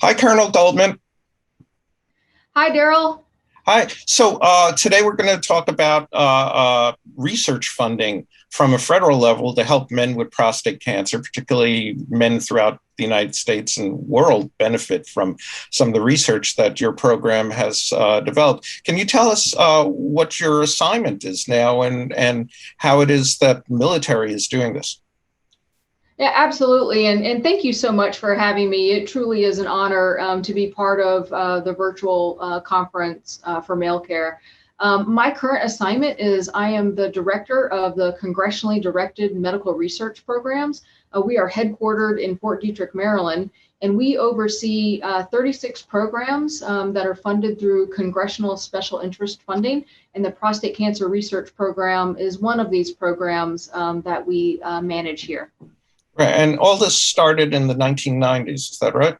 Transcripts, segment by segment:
Hi, Colonel Goldman. Hi, Darryl. Hi. So today we're going to talk about research funding from a federal level to help men with prostate cancer, particularly men throughout the United States and world benefit from some of the research that your program has developed. Can you tell us what your assignment is now and how it is that military is doing this? Yeah, absolutely. And thank you so much for having me. It truly is an honor to be part of the virtual conference for Malecare. My current assignment is I am the director of the Congressionally Directed Medical Research Programs. We are headquartered in Fort Detrick, Maryland, and we oversee 36 programs that are funded through congressional special interest funding. And the Prostate Cancer Research Program is one of these programs that we manage here. Right. And all this started in the 1990s, is that right?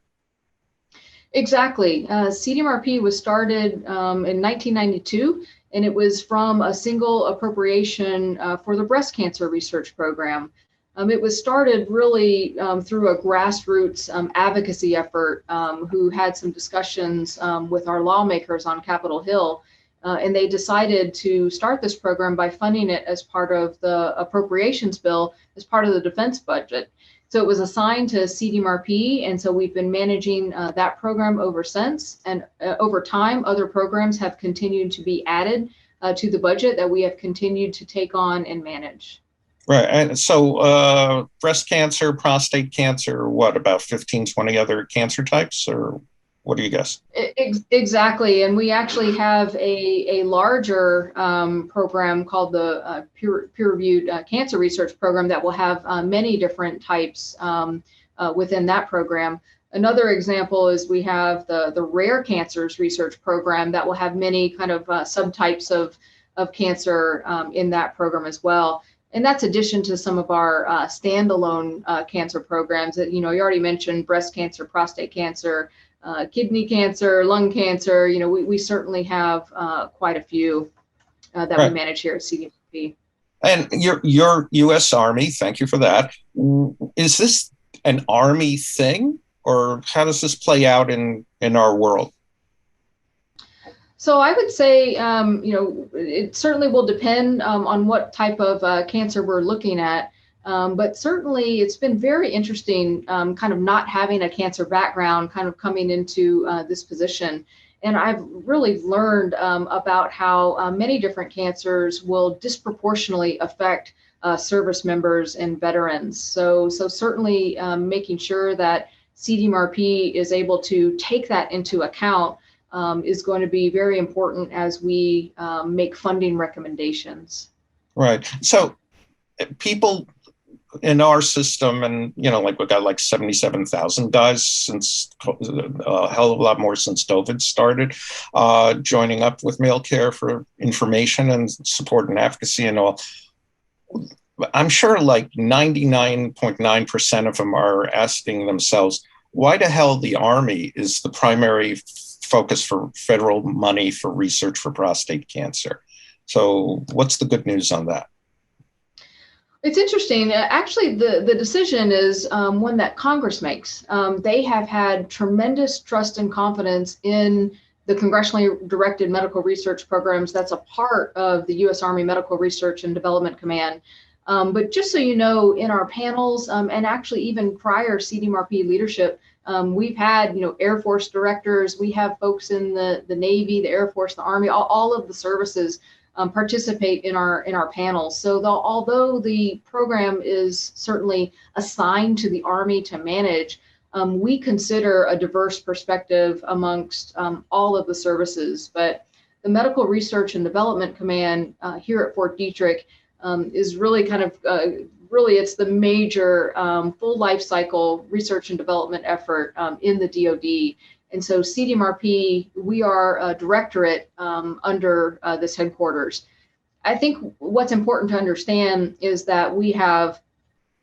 Exactly. CDMRP was started in 1992, and it was from a single appropriation for the breast cancer research program. It was started really through a grassroots advocacy effort who had some discussions with our lawmakers on Capitol Hill. And they decided to start this program by funding it as part of the appropriations bill, as part of the defense budget. So it was assigned to CDMRP, and so we've been managing that program over since. And over time, other programs have continued to be added to the budget that we have continued to take on and manage. Right. And so breast cancer, prostate cancer, what about 15, 20 other cancer types, or what do you guess? Exactly. And we actually have a larger program called the peer-reviewed cancer research program that will have many different types within that program. Another example is we have the rare cancers research program that will have many kind of subtypes of cancer in that program as well. And that's addition to some of our standalone cancer programs that, you already mentioned breast cancer, prostate cancer, kidney cancer, lung cancer. We certainly have quite a few that Right. we manage here at CDMP. And your U.S. Army, thank you for that. Is this an Army thing, or how does this play out in our world? So I would say, it certainly will depend on what type of cancer we're looking at. But certainly it's been very interesting kind of not having a cancer background kind of coming into this position. And I've really learned about how many different cancers will disproportionately affect service members and veterans. So certainly making sure that CDMRP is able to take that into account is going to be very important as we make funding recommendations. Right. So people in our system, and like we've got like 77,000 guys since a hell of a lot more since COVID started, joining up with Malecare for information and support and advocacy and all. I'm sure like 99.9% of them are asking themselves, why the hell the Army is the primary focus for federal money for research for prostate cancer? So what's the good news on that? It's interesting. Actually, the decision is one that Congress makes. They have had tremendous trust and confidence in the congressionally directed medical research programs that's a part of the U.S. Army Medical Research and Development Command. But just so you know, in our panels and actually even prior CDMRP leadership, we've had Air Force directors, we have folks in the Navy, the Air Force, the Army, all of the services participate in our panels. So although the program is certainly assigned to the Army to manage, we consider a diverse perspective amongst all of the services. But the Medical Research and Development Command here at Fort Detrick is really kind of it's the major full life cycle research and development effort in the DoD. And so CDMRP, we are a directorate under this headquarters. I think what's important to understand is that we have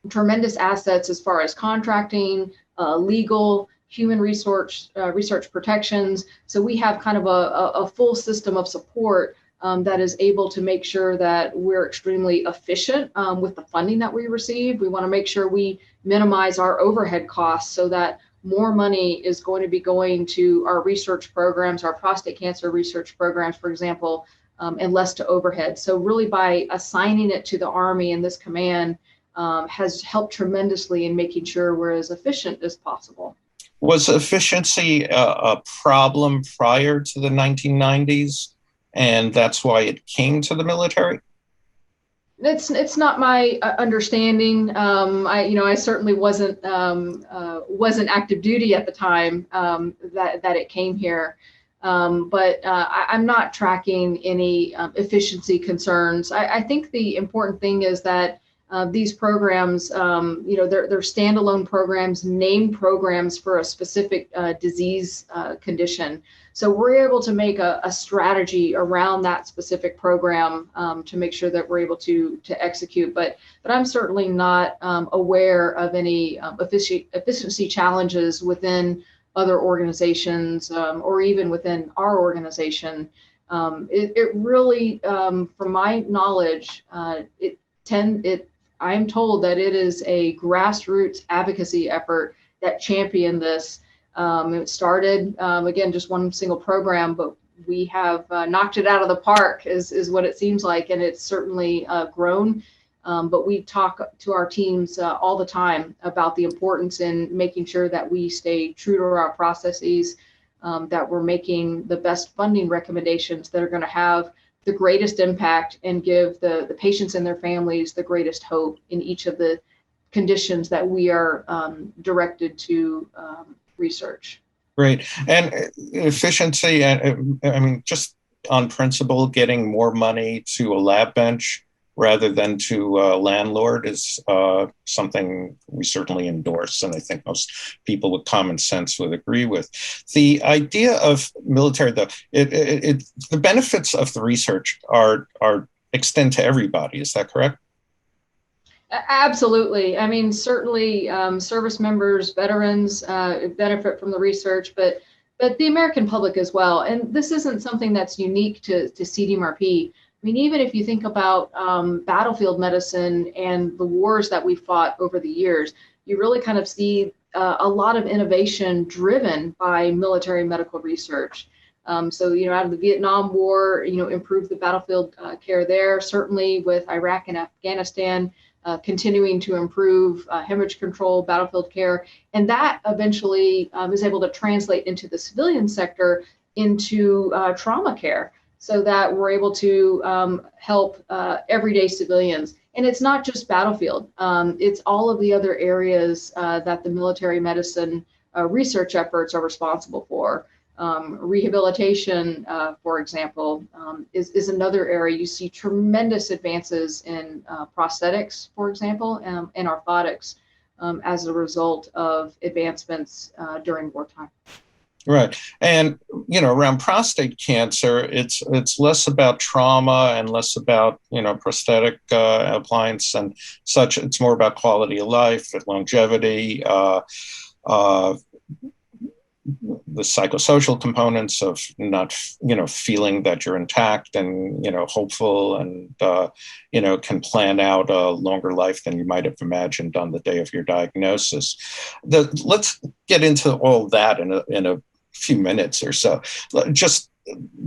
tremendous assets as far as contracting, legal, human research protections. So we have kind of a full system of support that is able to make sure that we're extremely efficient with the funding that we receive. We want to make sure we minimize our overhead costs so that more money is going to be going to our research programs, our prostate cancer research programs, for example, and less to overhead. So really by assigning it to the Army and this command has helped tremendously in making sure we're as efficient as possible. Was efficiency a problem prior to the 1990s, and that's why it came to the military? It's not my understanding. I certainly wasn't active duty at the time that it came here, but I'm not tracking any efficiency concerns. I think the important thing is that these programs, they're standalone programs, named programs for a specific disease condition. So we're able to make a strategy around that specific program to make sure that we're able to execute. But I'm certainly not aware of any efficiency challenges within other organizations or even within our organization. It really, from my knowledge, I'm told that it is a grassroots advocacy effort that championed this. It started, again, just one single program, but we have knocked it out of the park is what it seems like. And it's certainly grown. But we talk to our teams all the time about the importance in making sure that we stay true to our processes, that we're making the best funding recommendations that are going to have the greatest impact and give the patients and their families the greatest hope in each of the conditions that we are directed to research. Great. And efficiency, I mean, just on principle, getting more money to a lab bench rather than to a landlord is something we certainly endorse, and I think most people with common sense would agree with. The idea of military, though, the benefits of the research are extend to everybody. Is that correct? Absolutely. I mean, certainly service members, veterans benefit from the research, but the American public as well. And this isn't something that's unique to CDMRP. I mean, even if you think about battlefield medicine and the wars that we fought over the years, you really kind of see a lot of innovation driven by military medical research. So, out of the Vietnam War, improved the battlefield care there, certainly with Iraq and Afghanistan, continuing to improve hemorrhage control, battlefield care. And that eventually is able to translate into the civilian sector into trauma care, so that we're able to help everyday civilians. And it's not just battlefield, it's all of the other areas that the military medicine research efforts are responsible for. Rehabilitation, for example, is another area. You see tremendous advances in prosthetics, for example, and orthotics as a result of advancements during wartime. Right. And, around prostate cancer, it's less about trauma and less about, prosthetic appliance and such. It's more about quality of life, longevity, the psychosocial components of not, feeling that you're intact and, hopeful and, can plan out a longer life than you might have imagined on the day of your diagnosis. Let's get into all that in a few minutes or so. Just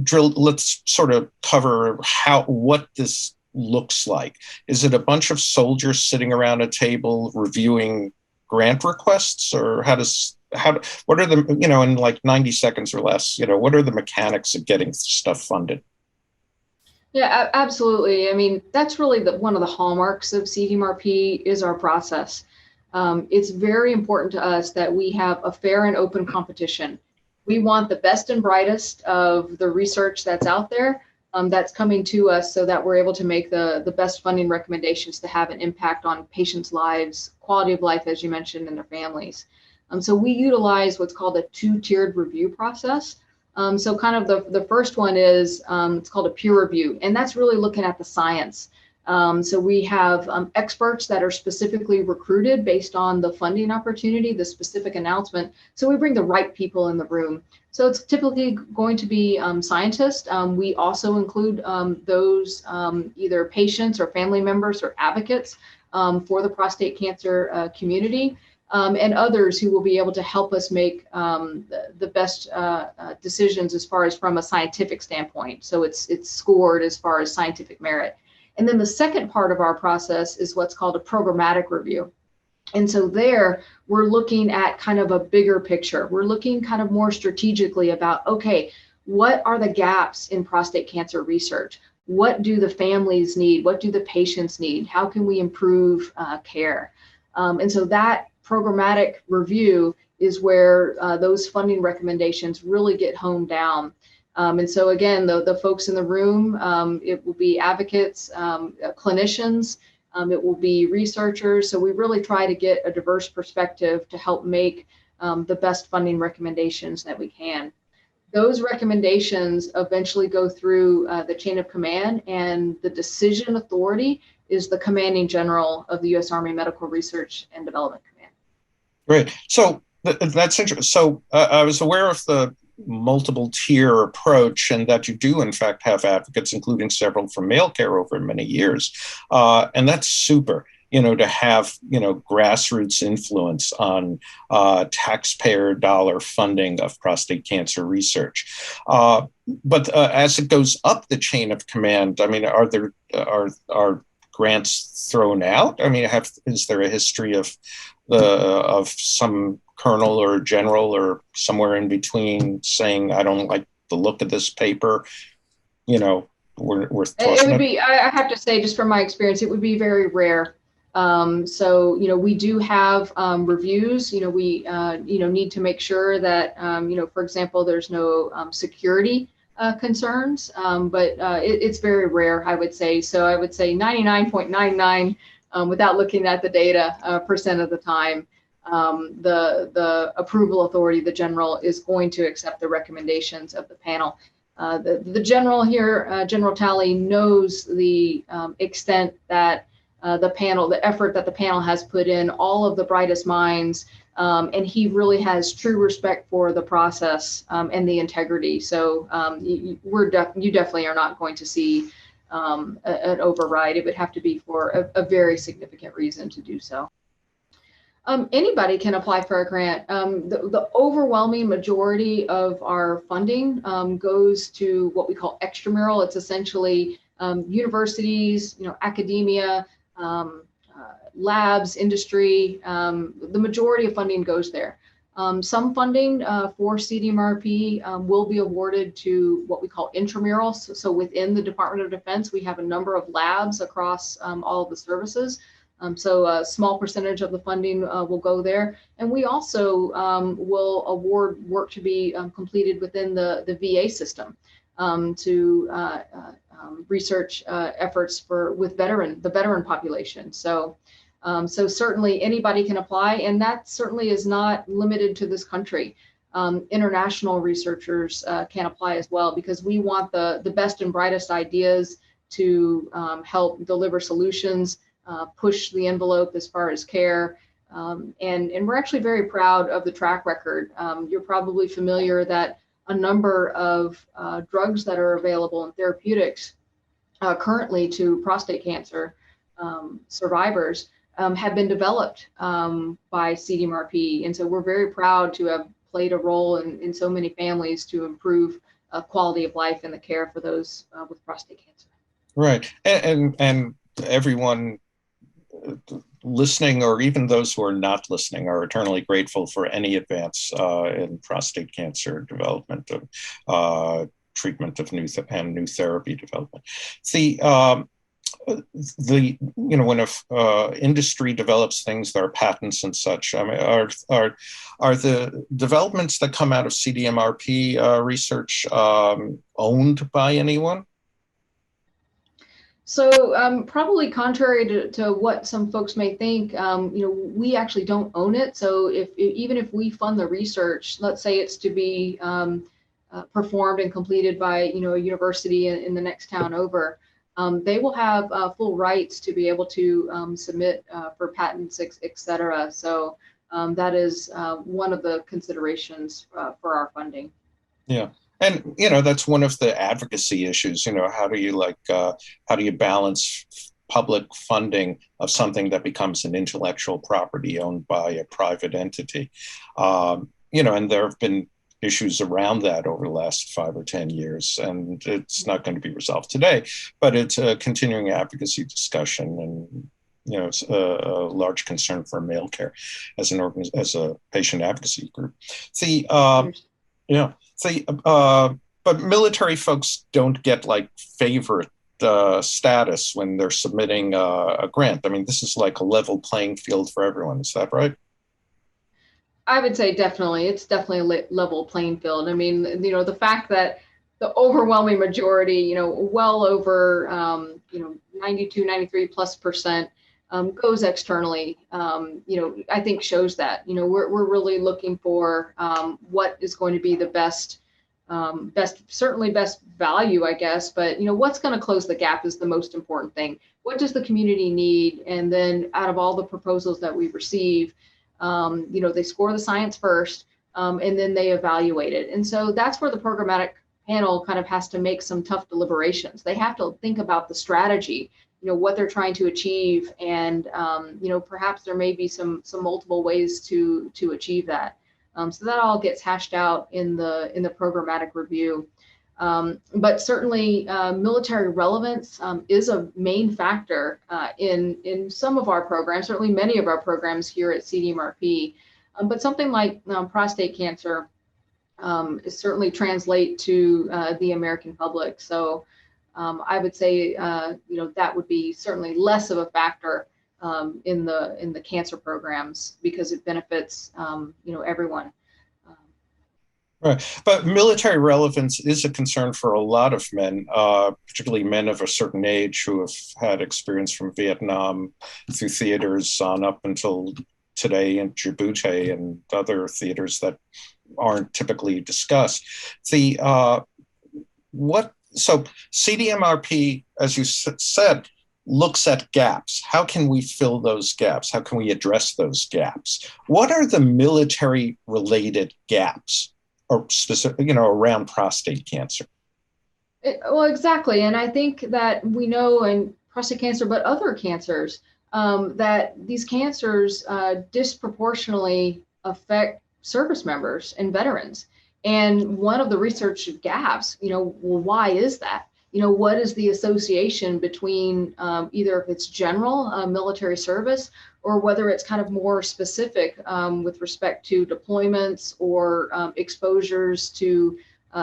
let's sort of cover what this looks like. Is it a bunch of soldiers sitting around a table reviewing grant requests, or what are the, in like 90 seconds or less, what are the mechanics of getting stuff funded? Yeah, absolutely. I mean, that's really one of the hallmarks of CDMRP is our process. It's very important to us that we have a fair and open competition. We want the best and brightest of the research that's out there that's coming to us, so that we're able to make the best funding recommendations to have an impact on patients' lives, quality of life, as you mentioned, and their families. So we utilize what's called a two-tiered review process. So kind of the first one is it's called a peer review, and that's really looking at the science. So we have experts that are specifically recruited based on the funding opportunity, the specific announcement. So we bring the right people in the room. So it's typically going to be scientists. We also include those either patients or family members or advocates for the prostate cancer community. and others who will be able to help us make the best decisions as far as from a scientific standpoint. So it's scored as far as scientific merit. And then the second part of our process is what's called a programmatic review. And so there, we're looking at kind of a bigger picture. We're looking kind of more strategically about, okay, what are the gaps in prostate cancer research? What do the families need? What do the patients need? How can we improve care? And so that programmatic review is where those funding recommendations really get honed down. And so again, the folks in the room, it will be advocates, clinicians, it will be researchers. So we really try to get a diverse perspective to help make the best funding recommendations that we can. Those recommendations eventually go through the chain of command, and the decision authority is the commanding general of the U.S. Army Medical Research and Development Command. Great. So that's interesting. So I was aware of the multiple tier approach, and that you do in fact have advocates, including several from Malecare over many years, and that's super. To have grassroots influence on taxpayer dollar funding of prostate cancer research. But as it goes up the chain of command, I mean, are grants thrown out? I mean, is there a history of some colonel or general or somewhere in between saying, I don't like the look of this paper, we're it would be, I have to say, just from my experience, it would be very rare. So, we do have reviews. We need to make sure that, for example, there's no security concerns, but it's very rare, I would say. So I would say 99.99, without looking at the data, percent of the time, the approval authority, the general, is going to accept the recommendations of the panel. The general here, General Talley, knows the extent that the effort that the panel has put in, all of the brightest minds, and he really has true respect for the process and the integrity. So you definitely are not going to see an override. It would have to be for a very significant reason to do so. Anybody can apply for a grant. The overwhelming majority of our funding goes to what we call extramural. It's essentially universities, academia, labs, industry. The majority of funding goes there. Some funding for CDMRP will be awarded to what we call intramurals. So within the Department of Defense, we have a number of labs across all of the services. So a small percentage of the funding will go there. And we also will award work to be completed within the VA system to research efforts with the veteran population. So certainly anybody can apply, and that certainly is not limited to this country. International researchers can apply as well, because we want the best and brightest ideas to help deliver solutions, push the envelope as far as care. And we're actually very proud of the track record. You're probably familiar that a number of drugs that are available in therapeutics currently to prostate cancer survivors have been developed by CDMRP. And so we're very proud to have played a role in so many families to improve quality of life and the care for those with prostate cancer. Right. And everyone listening, or even those who are not listening, are eternally grateful for any advance in prostate cancer development, of treatment of new therapy development. When industry develops things, there are patents and such. I mean, are the developments that come out of CDMRP research owned by anyone? So probably contrary to what some folks may think, we actually don't own it. So even if we fund the research, let's say it's to be performed and completed by a university in the next town over, they will have full rights to be able to submit for patents, et cetera. So that is one of the considerations for our funding. Yeah. And, that's one of the advocacy issues, how do you balance public funding of something that becomes an intellectual property owned by a private entity. And there have been issues around that over the last 5 or 10 years, and it's not going to be resolved today, but it's a continuing advocacy discussion, and it's a large concern for Malecare as as a patient advocacy group. But military folks don't get like favorite status when they're submitting a grant. I mean, this is like a level playing field for everyone. Is that right? I would say definitely. It's definitely a level playing field. I mean, the fact that the overwhelming majority, well over, 92, 93+% goes externally, I think shows that, we're really looking for what is going to be the best value, I guess, but what's going to close the gap is the most important thing. What does the community need? And then out of all the proposals that we receive, they score the science first, and then they evaluate it. And so that's where the programmatic panel kind of has to make some tough deliberations. They have to think about the strategy, what they're trying to achieve, and perhaps there may be some multiple ways to achieve that. So that all gets hashed out in the programmatic review. But certainly military relevance is a main factor in some of our programs, certainly many of our programs here at CDMRP. But something like prostate cancer is certainly translate to the American public. So I would say, that would be certainly less of a factor in the cancer programs because it benefits, everyone. Right. But military relevance is a concern for a lot of men, particularly men of a certain age who have had experience from Vietnam through theaters on up until today in Djibouti and other theaters that aren't typically discussed. So CDMRP, as you said, looks at gaps. How can we fill those gaps? How can we address those gaps? What are the military-related gaps? Or specific, around prostate cancer? Well, exactly. And I think that we know in prostate cancer, but other cancers, that these cancers disproportionately affect service members and veterans. And one of the research gaps, well, why is that? What is the association between either if it's general military service or whether it's kind of more specific with respect to deployments or exposures to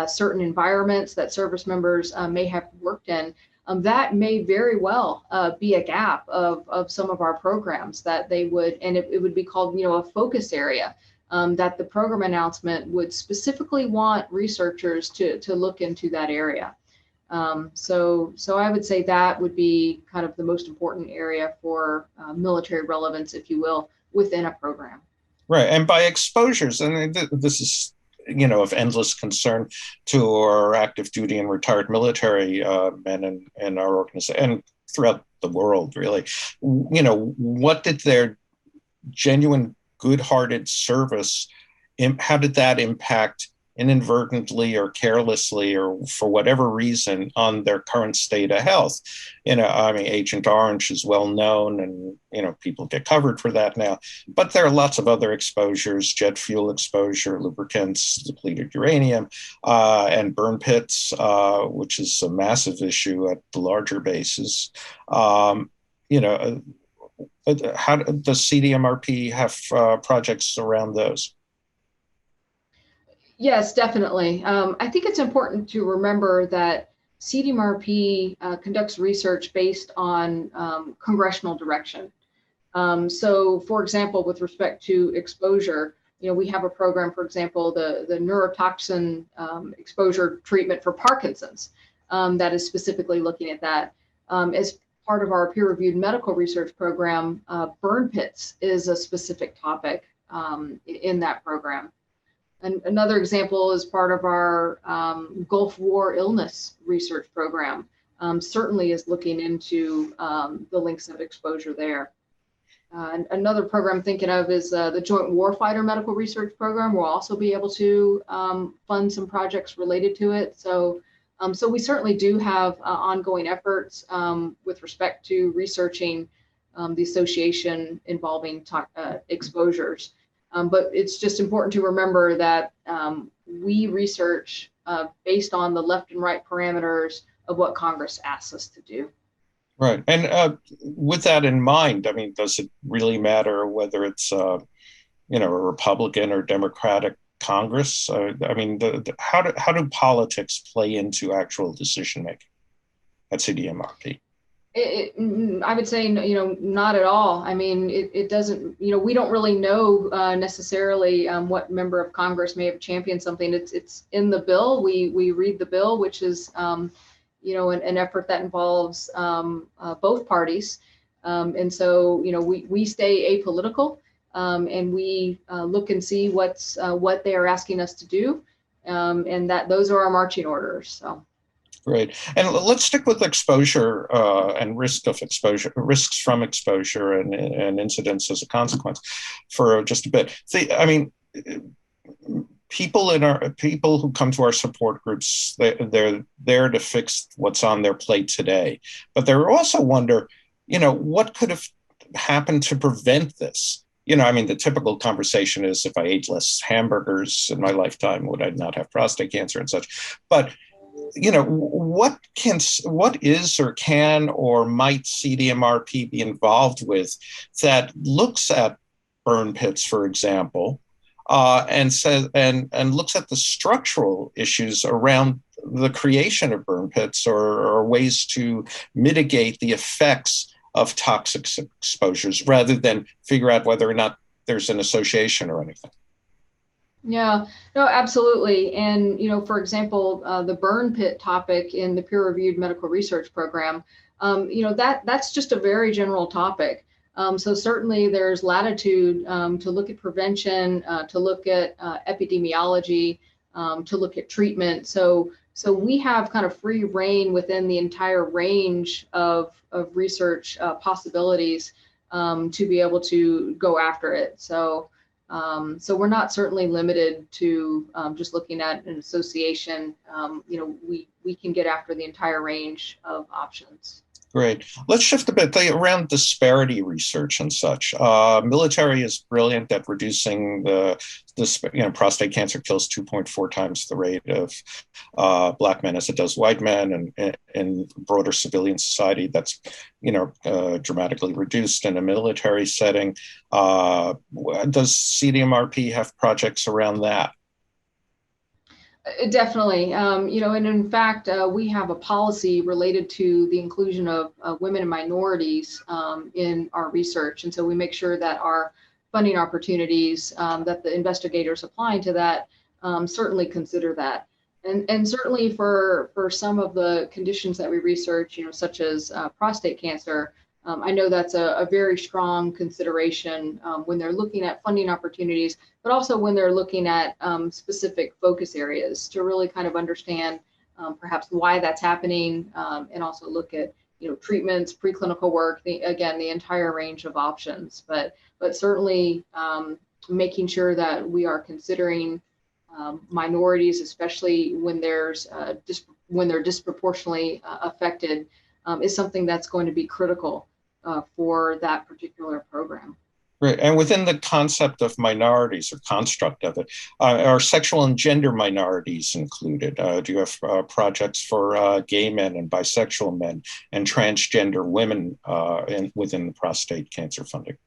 certain environments that service members may have worked in. That may very well be a gap of some of our programs that they would, and it would be called, a focus area that the program announcement would specifically want researchers to look into that area. So I would say that would be kind of the most important area for military relevance, if you will, within a program. Right. And by exposures, and this is, of endless concern to our active duty and retired military men in our organization and throughout the world, really. What did their genuine, good-hearted service, how did that impact inadvertently or carelessly or for whatever reason on their current state of health? Agent Orange is well known and, people get covered for that now, but there are lots of other exposures: jet fuel exposure, lubricants, depleted uranium, and burn pits, which is a massive issue at the larger bases. How does CDMRP have projects around those? Yes, definitely. I think it's important to remember that CDMRP conducts research based on congressional direction. So, for example, with respect to exposure, we have a program, for example, the neurotoxin exposure treatment for Parkinson's that is specifically looking at that. As part of our peer-reviewed medical research program, burn pits is a specific topic in that program. And another example is part of our Gulf War illness research program, certainly is looking into the links of exposure there. And another program I'm thinking of is the Joint Warfighter Medical Research Program. We'll also be able to fund some projects related to it. So So we certainly do have ongoing efforts with respect to researching the association involving exposures. But it's just important to remember that we research based on the left and right parameters of what Congress asks us to do. Right. And with that in mind, I mean, does it really matter whether it's, a Republican or Democratic Congress? I mean, how do politics play into actual decision making at CDMRP? I would say, not at all. I mean, it doesn't, we don't really know necessarily what member of Congress may have championed something. It's in the bill. We read the bill, which is, an effort that involves both parties. And so, we stay apolitical and we look and see what they are asking us to do. And that those are our marching orders. So. Great. And let's stick with exposure and risks from exposure and incidents as a consequence for just a bit. I mean, people who come to our support groups, they're there to fix what's on their plate today, but they also wonder, what could have happened to prevent this? I mean, the typical conversation is, if I ate less hamburgers in my lifetime, would I not have prostate cancer and such? But what is or can or might CDMRP be involved with that looks at burn pits, for example, and says and looks at the structural issues around the creation of burn pits or ways to mitigate the effects of toxic exposures, rather than figure out whether or not there's an association or anything? Yeah, no, absolutely. And, for example, the burn pit topic in the peer-reviewed medical research program, that's just a very general topic. So certainly there's latitude to look at prevention, to look at epidemiology, to look at treatment. So we have kind of free reign within the entire range of research possibilities to be able to go after it. So we're not certainly limited to just looking at an association. We can get after the entire range of options. Great. Let's shift a bit around disparity research and such. Military is brilliant at reducing prostate cancer kills 2.4 times the rate of Black men as it does white men, and in broader civilian society, that's dramatically reduced in a military setting. Does CDMRP have projects around that? Definitely. And in fact, we have a policy related to the inclusion of women and minorities in our research. And so we make sure that our funding opportunities, that the investigators applying to that certainly consider that. And certainly for some of the conditions that we research, such as prostate cancer, I know that's a very strong consideration when they're looking at funding opportunities, but also when they're looking at specific focus areas to really kind of understand perhaps why that's happening, and also look at treatments, preclinical work, the entire range of options. But certainly making sure that we are considering minorities, especially when they're disproportionately affected, is something that's going to be critical for that particular program. Right. And within the concept of minorities or construct of it, are sexual and gender minorities included? Do you have projects for gay men and bisexual men and transgender women within the prostate cancer funding?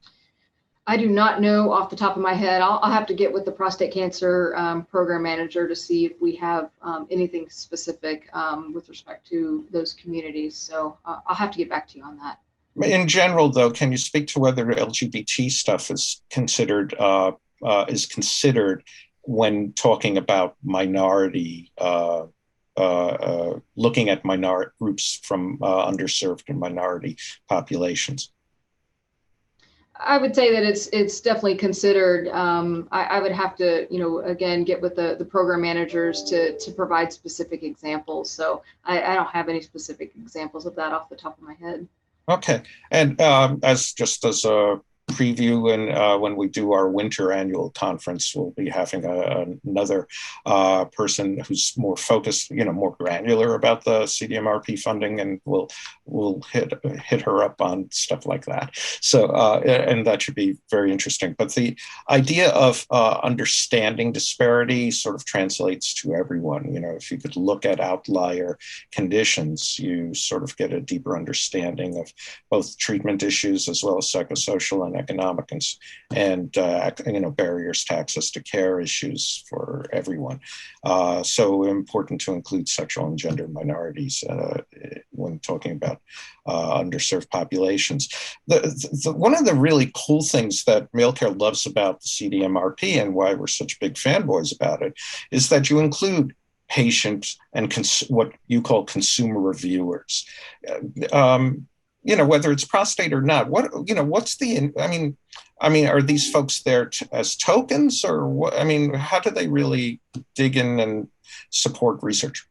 I do not know off the top of my head. I'll have to get with the prostate cancer program manager to see if we have anything specific with respect to those communities. So I'll have to get back to you on that. In general, though, can you speak to whether LGBT stuff is considered when talking about minority, looking at minority groups from underserved and minority populations? I would say that it's definitely considered. I would have to, again, get with the program managers to provide specific examples. So I don't have any specific examples of that off the top of my head. Okay. And as a preview, and when we do our winter annual conference, we'll be having another person who's more focused, more granular about the CDMRP funding, and we'll hit her up on stuff like that. So, and that should be very interesting. But the idea of understanding disparity sort of translates to everyone. If you could look at outlier conditions, you sort of get a deeper understanding of both treatment issues as well as psychosocial and economic and barriers to access to care issues for everyone. So important to include sexual and gender minorities when talking about underserved populations. One of the really cool things that Malecare loves about the CDMRP and why we're such big fanboys about it is that you include patients and what you call consumer reviewers. Whether it's prostate or not, what's the, are these folks there as tokens, or what? How do they really dig in and support research?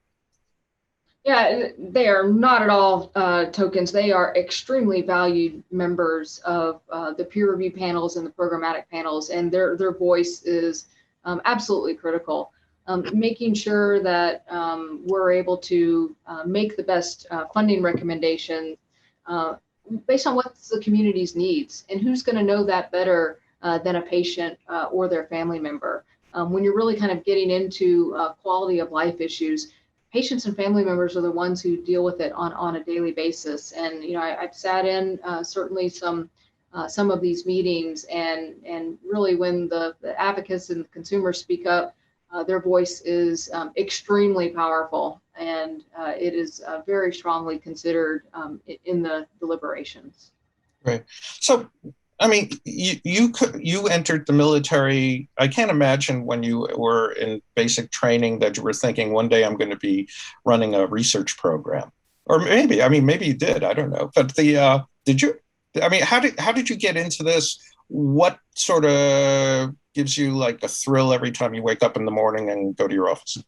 Yeah, they are not at all tokens. They are extremely valued members of the peer review panels and the programmatic panels, and their voice is absolutely critical. Making sure that we're able to make the best funding recommendations based on what's the community's needs, and who's going to know that better than a patient or their family member. When you're really kind of getting into quality of life issues, patients and family members are the ones who deal with it on a daily basis. And I've sat in certainly some of these meetings, and really when the advocates and the consumers speak up, their voice is extremely powerful, and it is very strongly considered in the deliberations. Right. So, you entered the military. I can't imagine when you were in basic training that you were thinking one day I'm going to be running a research program, or maybe you did. I don't know. But did you? How did you get into this? What sort of gives you like a thrill every time you wake up in the morning and go to your office?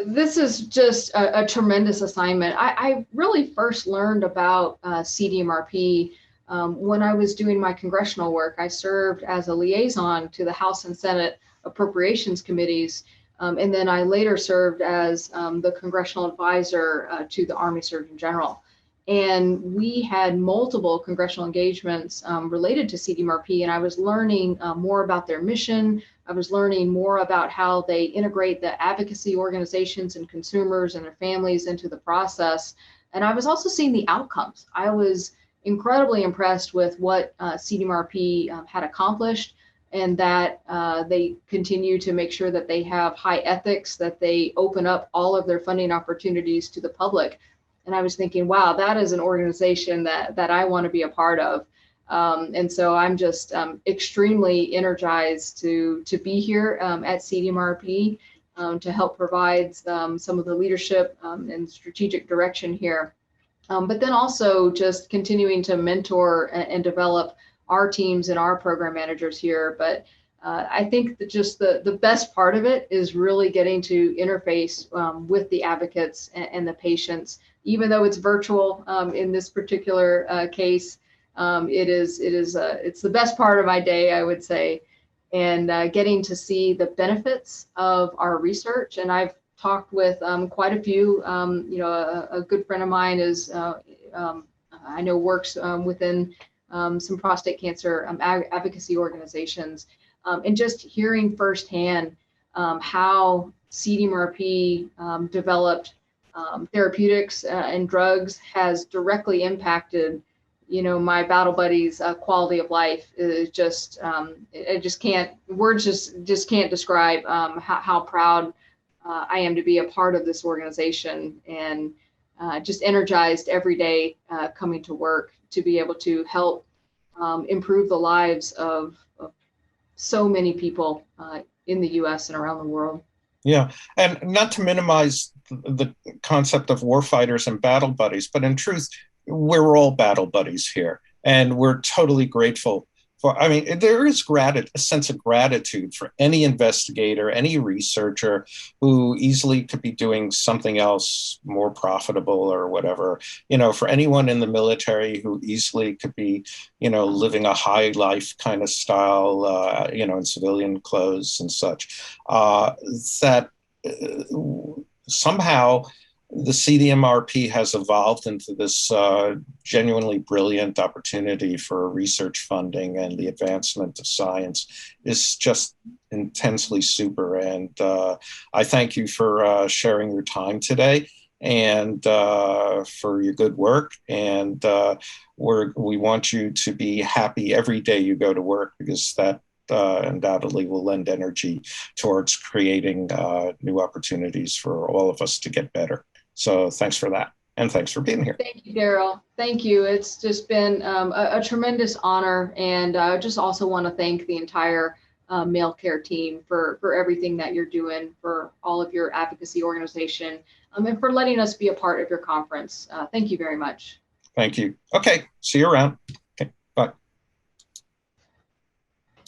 This is just a tremendous assignment. I really first learned about CDMRP when I was doing my congressional work. I served as a liaison to the House and Senate Appropriations Committees, and then I later served as the congressional advisor to the Army Surgeon General. And we had multiple congressional engagements related to CDMRP, and I was learning more about their mission. I was learning more about how they integrate the advocacy organizations and consumers and their families into the process. And I was also seeing the outcomes. I was incredibly impressed with what CDMRP had accomplished, and that they continue to make sure that they have high ethics, that they open up all of their funding opportunities to the public. And I was thinking, wow, that is an organization that I want to be a part of. And so I'm just extremely energized to be here at CDMRP to help provide some of the leadership and strategic direction here. But then also just continuing to mentor and develop our teams and our program managers here. But I think that just the best part of it is really getting to interface with the advocates and the patients. Even though it's virtual in this particular case, it's the best part of my day, I would say, and getting to see the benefits of our research. And I've talked with quite a few. A good friend of mine is I know works within some prostate cancer advocacy organizations, and just hearing firsthand how CDMRP developed therapeutics and drugs has directly impacted, my battle buddies' quality of life. Is just, words just can't describe how proud I am to be a part of this organization, and just energized every day coming to work to be able to help improve the lives of so many people in the U.S. and around the world. Yeah, and not to minimize the concept of warfighters and battle buddies, but in truth, we're all battle buddies here, and we're totally grateful I mean, there is a sense of gratitude for any investigator, any researcher who easily could be doing something else more profitable or whatever. For anyone in the military who easily could be, living a high life kind of style, in civilian clothes and such, that somehow the CDMRP has evolved into this genuinely brilliant opportunity for research funding, and the advancement of science is just intensely super. And I thank you for sharing your time today, and for your good work. And we want you to be happy every day you go to work, because that undoubtedly will lend energy towards creating new opportunities for all of us to get better. So thanks for that. And thanks for being here. Thank you, Darryl. Thank you. It's just been a tremendous honor. And I just also want to thank the entire Malecare team for everything that you're doing, for all of your advocacy organization, and for letting us be a part of your conference. Thank you very much. Thank you. Okay. See you around.